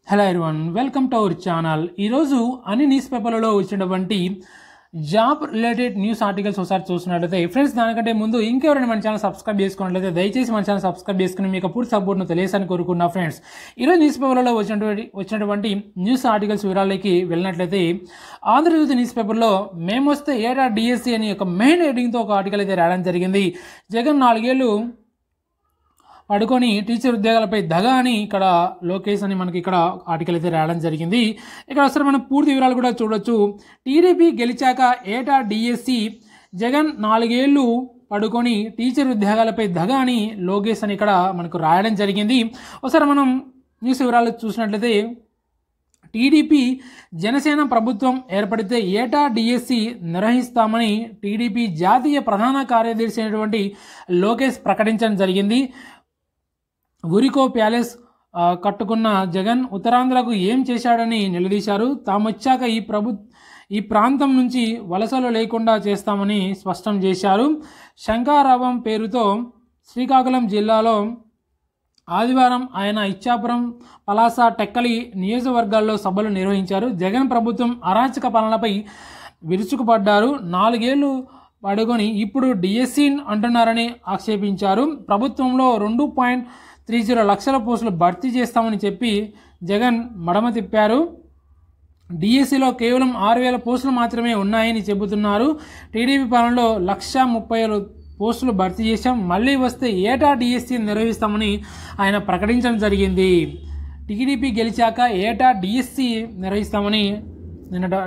Hello everyone, welcome to our channel. ఈరోజు అన్ని news పేపర్లలో వచ్చినటువంటి జాబ్ రిలేటెడ్ న్యూస్ ఆర్టికల్స్ ఒకసారి చూస్తున్నట్లయితే ఫ్రెండ్స్, దానికంటే ముందు ఇంకెవరైనా మన ఛానల్ సబ్స్క్రైబ్ చేసుకున్నట్లయితే దయచేసి మన ఛానల్ సబ్స్క్రైబ్ చేసుకుని మీకు పూర్తి సపోర్ట్ను తెలియజేయాలని కోరుకున్నా. ఫ్రెండ్స్, ఈరోజు న్యూస్ పేపర్లలో వచ్చినటువంటి న్యూస్ ఆర్టికల్స్ వివరాలకి వెళ్ళినట్లయితే ఆంధ్రజ్యోతి న్యూస్ పేపర్లో మేము వస్తే ఏటా డిఎస్సి అని ఒక మెయిన్ హెడ్డింగ్తో ఒక ఆర్టికల్ అయితే రాయడం జరిగింది. జగన్ 4 ఏళ్ళు పడుకొని టీచర్ ఉద్యోగాలపై దగ అని ఇక్కడ లోకేష్ అని మనకి ఇక్కడ ఆర్టికల్ అయితే రాయడం జరిగింది. ఇక్కడ అసలు మనం పూర్తి వివరాలు కూడా చూడొచ్చు. టీడీపీ గెలిచాక ఏటా డిఎస్సి, జగన్ 4 ఏళ్ళు పడుకొని టీచర్ ఉద్యోగాలపై దగ అని లోకేష్ అని ఇక్కడ మనకు రాయడం జరిగింది. ఒకసారి మనం న్యూస్ వివరాలు చూసినట్లయితే టీడీపీ జనసేన ప్రభుత్వం ఏర్పడితే ఏటా డిఎస్సి నిర్వహిస్తామని టీడీపీ జాతీయ ప్రధాన కార్యదర్శి అయినటువంటి లోకేష్ ప్రకటించడం జరిగింది. గురికో ప్యాలెస్ కట్టుకున్న జగన్ ఉత్తరాంధ్రకు ఏం చేశాడని నిలదీశారు. తామొచ్చాక ఈ ప్రాంతం నుంచి వలసలు లేకుండా చేస్తామని స్పష్టం చేశారు. శంఖారావం పేరుతో శ్రీకాకుళం జిల్లాలో ఆదివారం ఆయన ఇచ్చాపురం, పలాస, టెక్కలి నియోజకవర్గాల్లో సభలు నిర్వహించారు. జగన్ ప్రభుత్వం అరాచక పాలనపై విరుచుకుపడ్డారు. 4 ఏళ్ళు పడుకొని ఇప్పుడు డిఎస్సి అంటున్నారని ఆక్షేపించారు. ప్రభుత్వంలో 2.30 లక్షల పోస్టులు భర్తీ చేస్తామని చెప్పి జగన్ మడమ తిప్పారు. డిఎస్సిలో కేవలం 6,000 పోస్టులు మాత్రమే ఉన్నాయని చెబుతున్నారు. టీడీపీ పాలనలో 1,30,000 పోస్టులు భర్తీ చేశాం, మళ్ళీ వస్తే ఏటా డిఎస్సి నిర్వహిస్తామని ఆయన ప్రకటించడం జరిగింది. టీడీపీ గెలిచాక ఏటా డిఎస్సి నిర్వహిస్తామని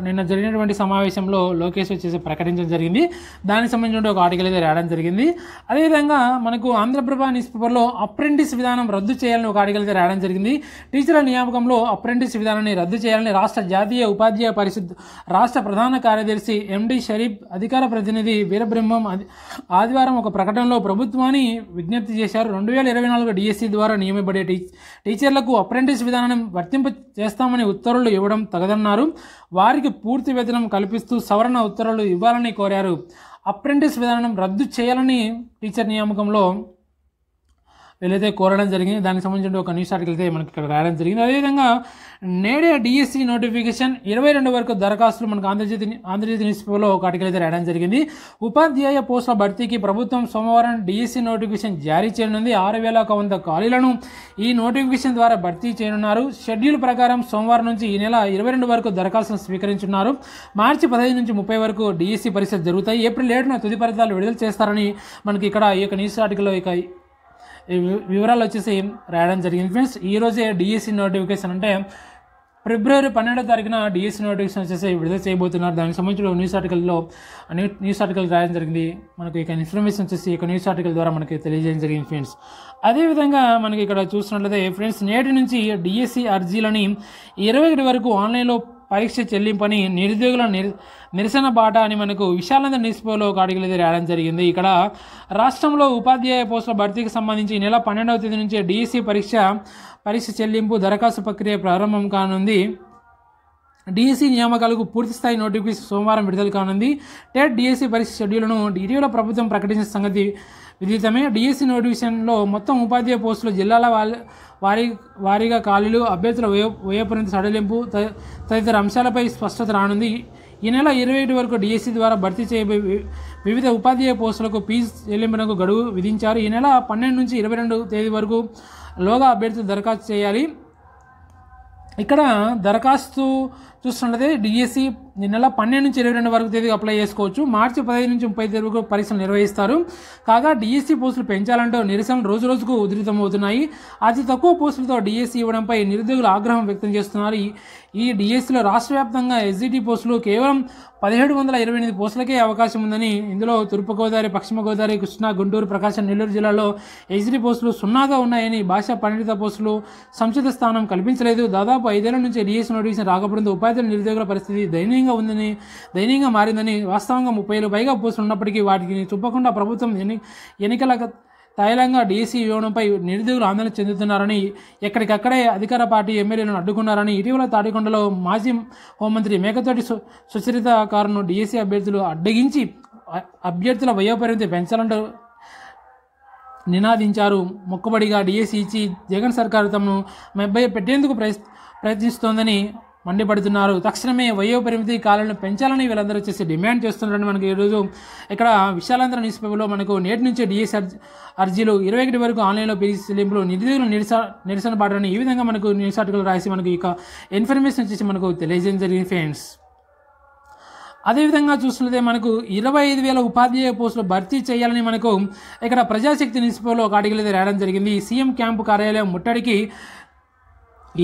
నిన్న జరిగినటువంటి సమావేశంలో లోకేష్ వచ్చేసి ప్రకటించడం జరిగింది. దానికి సంబంధించిన ఒక ఆర్టికల్ అయితే రాయడం జరిగింది. అదేవిధంగా మనకు ఆంధ్రప్రభ న్యూస్ పేపర్లో అప్రెంటిస్ విధానం రద్దు చేయాలని ఒక ఆర్టికల్ అయితే రాయడం జరిగింది. టీచర్ల నియామకంలో అప్రెంటిస్ విధానాన్ని రద్దు చేయాలని రాష్ట్ర జాతీయ ఉపాధ్యాయ పరిషత్ రాష్ట్ర ప్రధాన కార్యదర్శి ఎండి షరీఫ్ అధికార ప్రతినిధి వీరబ్రహ్మం ఆదివారం ఒక ప్రకటనలో ప్రభుత్వాన్ని విజ్ఞప్తి చేశారు. 2024 డిఎస్సి ద్వారా నియమించబడే టీచర్లకు అప్రెంటిస్ విధానం వర్తింప చేస్తామని ఉత్తర్వులు ఇవ్వడం తగదన్నారు. వారికి పూర్తి వేతనం కల్పిస్తూ సవరణ ఉత్తర్వులు ఇవ్వాలని కోరారు. అప్రెంటిస్ విధానం రద్దు చేయాలని టీచర్ నియామకంలో వీళ్ళైతే కోరడం జరిగింది. దానికి సంబంధించిన ఒక న్యూస్ ఆర్టికల్ అయితే మనకి ఇక్కడ రాయడం జరిగింది. అదేవిధంగా నేడే డిఎస్సి నోటిఫికేషన్ 22 వరకు దరఖాస్తులు మనకు ఆంధ్రజ్యోతి న్యూస్ పేపర్లో ఒక ఆర్టికల్ అయితే రాయడం జరిగింది. ఉపాధ్యాయ పోస్టుల భర్తీకి ప్రభుత్వం సోమవారం డిఎస్సి నోటిఫికేషన్ జారీ చేయనుంది. 6,100 ఖాళీలను ఈ నోటిఫికేషన్ ద్వారా భర్తీ చేయనున్నారు. షెడ్యూల్ ప్రకారం సోమవారం నుంచి ఈ నెల 22 వరకు దరఖాస్తులను స్వీకరించున్నారు. మార్చి 15 నుంచి 30 వరకు డిఎస్సి పరీక్షలు జరుగుతాయి. ఏప్రిల్ 7న తుది ఫలితాలు విడుదల చేస్తారని మనకి ఇక్కడ ఈ యొక్క న్యూస్ ఆర్టికల్లో వివరాలు వచ్చేసి రాయడం జరిగింది. ఫ్రెండ్స్, ఈరోజే డిఎస్సి నోటిఫికేషన్ అంటే ఫిబ్రవరి 12వ తారీఖున డిఎస్సి నోటిఫికేషన్ వచ్చేసి విడుదల చేయబోతున్నారు. దానికి సంబంధించిన న్యూస్ ఆర్టికల్ రాయడం జరిగింది. మనకు ఇక ఇన్ఫర్మేషన్ వచ్చేసి ఇక న్యూస్ ఆర్టికల్ ద్వారా మనకి తెలియజేయడం జరిగింది. ఫ్రెండ్స్, అదేవిధంగా మనకి ఇక్కడ చూస్తున్నట్లయితే ఫ్రెండ్స్, నేటి నుంచి డిఎస్సి అర్జీలని 21 వరకు ఆన్లైన్లో పరీక్ష చెల్లింపని నిరుద్యోగుల నిరసన బాట అని మనకు విశాలాంధ్ర న్యూస్ పేపర్లో ఒక ఆర్టికల్ అయితే రాయడం జరిగింది. ఇక్కడ రాష్ట్రంలో ఉపాధ్యాయ పోస్టుల భర్తీకి సంబంధించి ఈ నెల 12వ తేదీ నుంచి డిఎస్సి పరీక్ష చెల్లింపు దరఖాస్తు ప్రక్రియ ప్రారంభం కానుంది. డిఎస్సి నియామకాలకు పూర్తిస్థాయి నోటిఫికేషన్ సోమవారం విడుదల కానుంది. టెట్ డిఎస్సి పరీక్ష షెడ్యూల్ను ఇటీవల ప్రభుత్వం ప్రకటించిన సంగతి విదితమే. డిఎస్సి నోటిఫికేషన్లో మొత్తం ఉపాధ్యాయ పోస్టులు, జిల్లాల వారీగా ఖాళీలు, అభ్యర్థుల వయోపరిమితి సడలింపు తదితర అంశాలపై స్పష్టత రానుంది. ఈ నెల 27 వరకు డిఎస్సి ద్వారా భర్తీ చేయబోయే వివిధ ఉపాధ్యాయ పోస్టులకు ఫీజు చెల్లింపునకు గడువు విధించారు. ఈ నెల 12 నుంచి 22 తేదీ వరకు లోగా అభ్యర్థులు దరఖాస్తు చేయాలి. ఇక్కడ దరఖాస్తు చూస్తున్నట్లయితే డిఎస్సి ఈ నెల 12 నుంచి 22 వరకు తేదీ అప్లై చేసుకోవచ్చు. మార్చి 15 నుంచి 30 తేదీ వరకు పరీక్షలు నిర్వహిస్తారు. కాగా డిఎస్సి పోస్టులు పెంచాలంటూ నిరసనలు రోజురోజుకు ఉధృతమవుతున్నాయి. అతి తక్కువ పోస్టులతో డిఎస్సి ఇవ్వడంపై నిరుద్యోగులు ఆగ్రహం వ్యక్తం చేస్తున్నారు. ఈ డిఎస్సిలో రాష్ట్ర వ్యాప్తంగా ఎస్జిటి పోస్టులు కేవలం 1,728 పోస్టులకే అవకాశం ఉందని, ఇందులో తూర్పుగోదావరి, పశ్చిమ గోదావరి, కృష్ణా, గుంటూరు, ప్రకాశం, నెల్లూరు జిల్లాలో ఎస్జిటి పోస్టులు 0గా ఉన్నాయని, భాషా పండిత పోస్టులు సంచిత స్థానం కల్పించలేదు. దాదాపు 5 ఏళ్ల నుంచి డిఎస్సి నోటిఫికేషన్ రాకపోవడంతో ఉపాధ్యాయుల నిరుద్యోగుల పరిస్థితి దయనీయంగా మారిందని, వాస్తవంగా 30,000 పైగా పోస్టులు ఉన్నప్పటికీ వాటిని చూపకుండా ప్రభుత్వం ఎన్నికల తైలంగా డిఎస్సి ఇవ్వడంపై నిరుద్యోగులు ఆందోళన చెందుతున్నారని, ఎక్కడికక్కడే అధికార పార్టీ ఎమ్మెల్యేలను అడ్డుకున్నారని, ఇటీవల తాడికొండలో మాజీ హోంమంత్రి మేకతోటి సుచరిత కారును డిఎస్సి అభ్యర్థులు అడ్డగించి అభ్యర్థుల వయోపరిమితి పెంచాలంటూ నినాదించారు. మొక్కుబడిగా డిఎస్సి ఇచ్చి జగన్ సర్కారు తమను పెట్టేందుకు ప్రయత్నిస్తోందని మండిపడుతున్నారు. తక్షణమే వయో పరిమితి కాలాలను పెంచాలని వీళ్ళందరూ వచ్చేసి డిమాండ్ చేస్తున్నారని మనకి ఈరోజు ఇక్కడ విశాలాంధ్ర న్యూస్ పేపర్లో మనకు నేటి నుంచి డిఎస్సి అర్జీలు 21 వరకు ఆన్లైన్లో పీజీ చెల్లింపులు నిరుద్యోగులు నిరసన బాటని ఈ విధంగా మనకు న్యూస్ ఆర్టికల్ రాసి మనకు ఇక ఇన్ఫర్మేషన్ వచ్చేసి మనకు తెలియజేయడం జరిగింది ఫ్రెండ్స్. అదేవిధంగా చూస్తున్నదే మనకు 25,000 ఉపాధ్యాయ పోస్టులు భర్తీ చేయాలని మనకు ఇక్కడ ప్రజాశక్తి న్యూస్ పేపర్లో ఒక ఆర్టికల్ అయితే రాయడం జరిగింది. సీఎం క్యాంపు కార్యాలయం ముట్టడికి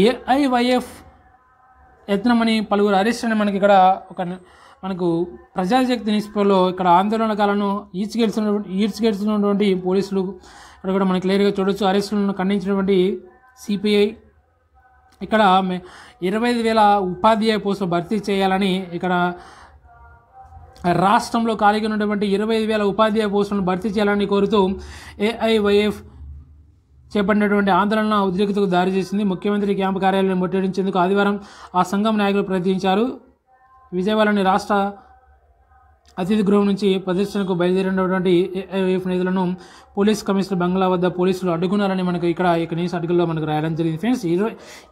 ఏఐవైఎఫ్ యత్నమని పలువురు అరెస్ట్ అని మనకి ఇక్కడ మనకు ప్రజాశక్తి న్యూస్ పేపర్లో ఇక్కడ ఆందోళనకాలను ఈడ్చిగెడుతున్నటువంటి పోలీసులు ఇక్కడ కూడా మనకి క్లియర్గా చూడొచ్చు. అరెస్టులను ఖండించినటువంటి సిపిఐ ఇక్కడ 25,000 ఉపాధ్యాయ పోస్టులు భర్తీ చేయాలని ఇక్కడ రాష్ట్రంలో ఖాళీగా ఉన్నటువంటి 25,000 ఉపాధ్యాయ పోస్టులను భర్తీ చేయాలని కోరుతూ ఏఐవైఎఫ్ చేపట్టినటువంటి ఆందోళన ఉద్రిక్తతకు దారి చేసింది. ముఖ్యమంత్రి క్యాంపు కార్యాలయాన్ని ముట్టడించేందుకు ఆదివారం ఆ సంఘం నాయకులు ప్రయత్నించారు. విజయవాడలోని రాష్ట్ర అతిథి గృహం నుంచి ప్రదర్శనకు బయలుదేరినటువంటి ఏఐవైఎఫ్ నేతలను పోలీస్ కమిషనర్ బంగ్లా వద్ద పోలీసులు అడ్డుకున్నారని మనకు ఇక్కడ న్యూస్ ఆర్టికల్లో మనకు రాయడం జరిగింది ఫ్రెండ్స్.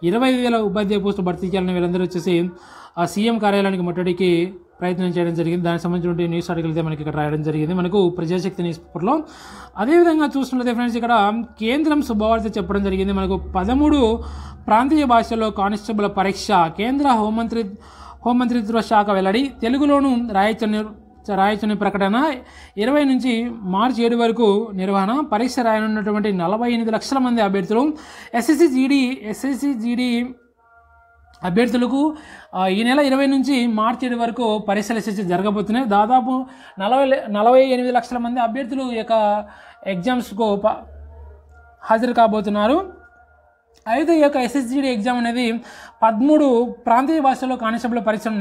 25,000 ఉపాధ్యాయ పోస్టులు భర్తీ చేయాలని వీళ్ళందరూ వచ్చేసి ఆ సీఎం కార్యాలయానికి ముట్టడికి ప్రయత్నం చేయడం జరిగింది. దానికి సంబంధించిన న్యూస్ ఆర్టికల్ అయితే మనకి ఇక్కడ రాయడం జరిగింది మనకు ప్రజాశక్తి న్యూస్ పేపర్లో. అదేవిధంగా చూస్తున్నదే ఫ్రెండ్స్ ఇక్కడ కేంద్రం శుభవార్త చెప్పడం జరిగింది. మనకు 13 ప్రాంతీయ భాషల్లో కానిస్టేబుల్ పరీక్ష కేంద్ర హోంమంత్రిత్వ శాఖ వెల్లడి. తెలుగులోను రాయచని ప్రకటన. 20 నుంచి మార్చి 7 వరకు నిర్వహణ. పరీక్ష రాయనున్నటువంటి 48 లక్షల మంది అభ్యర్థులు ఎస్ఎస్సి జీడీ అభ్యర్థులకు ఈ నెల 20 నుంచి మార్చి 7 వరకు పరీక్షలు ఎస్ఎస్సి జరగబోతున్నాయి. దాదాపు 48 లక్షల మంది అభ్యర్థులు ఈ యొక్క ఎగ్జామ్స్కు హాజరు కాబోతున్నారు. అయితే ఈ యొక్క ఎస్ఎస్జిడి ఎగ్జామ్ అనేది 13 ప్రాంతీయ భాషల్లో కానిస్టేబుల్ పరీక్షను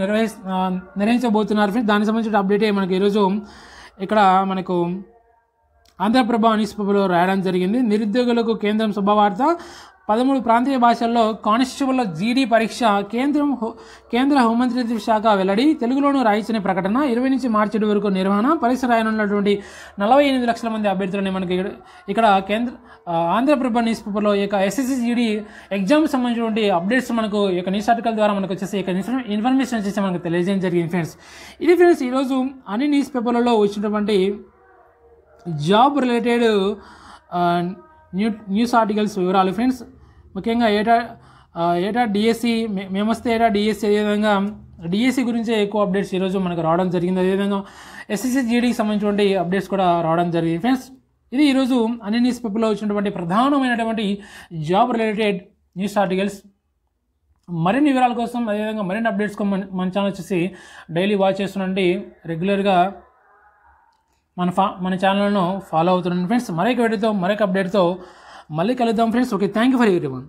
నిర్వహించబోతున్నారు. దానికి సంబంధించిన అప్డేట్ మనకి ఈరోజు ఇక్కడ మనకు ఆంధ్రప్రభ న్యూస్ పేపర్లో రాయడం జరిగింది. నిరుద్యోగులకు కేంద్రం శుభవార్త. 13 ప్రాంతీయ భాషల్లో కానిస్టేబుల్ జీడీ పరీక్ష కేంద్ర హోంమంత్రిత్వ శాఖ వెల్లడి. తెలుగులోను రాయించిన ప్రకటన. 20 నుంచి మార్చి 7 వరకు నిర్వహణ. పరీక్ష రాయనున్నటువంటి 48 లక్షల మంది అభ్యర్థులని మనకి ఇక్కడ ఆంధ్రప్రభ న్యూస్ పేపర్లో ఈ యొక్క ఎస్ఎస్సి జీడీ ఎగ్జామ్ సంబంధించినటువంటి అప్డేట్స్ మనకు ఈ యొక్క న్యూస్ ఆర్టికల్ ద్వారా మనకు వచ్చేసి ఈ యొక్క ఇన్ఫర్మేషన్ వచ్చేసి మనకు తెలియజేయడం జరిగింది ఫ్రెండ్స్. ఇది ఫ్రెండ్స్ ఈరోజు అన్ని న్యూస్ పేపర్లలో వచ్చినటువంటి జాబ్ రిలేటెడ్ న్యూస్ ఆర్టికల్స్ వివరాలు ఫ్రెండ్స్. ముఖ్యంగా ఏటా డిఎస్సి మేమొస్తే ఏటా డిఎస్సి అదేవిధంగా డిఎస్సి గురించే ఎక్కువ అప్డేట్స్ ఈరోజు మనకు రావడం జరిగింది. అదేవిధంగా ఎస్ఎస్సి జీడీకి సంబంధించినటువంటి అప్డేట్స్ కూడా రావడం జరిగింది ఫ్రెండ్స్. ఇది ఈరోజు అన్ని న్యూస్ పేపర్లో వచ్చినటువంటి ప్రధానమైనటువంటి జాబ్ రిలేటెడ్ న్యూస్ ఆర్టికల్స్. మరిన్ని వివరాల కోసం అదేవిధంగా మరిన్ని అప్డేట్స్ కోసం మన ఛానల్ వచ్చేసి డైలీ వాచ్ చేస్తుండండి. రెగ్యులర్గా మన ఛానల్ను ఫాలో అవుతున్నాను ఫ్రెండ్స్. మరొక వీడియోతో మరొక అప్డేట్తో మళ్ళీ కలుద్దాం friends. Okay, thank you for everyone.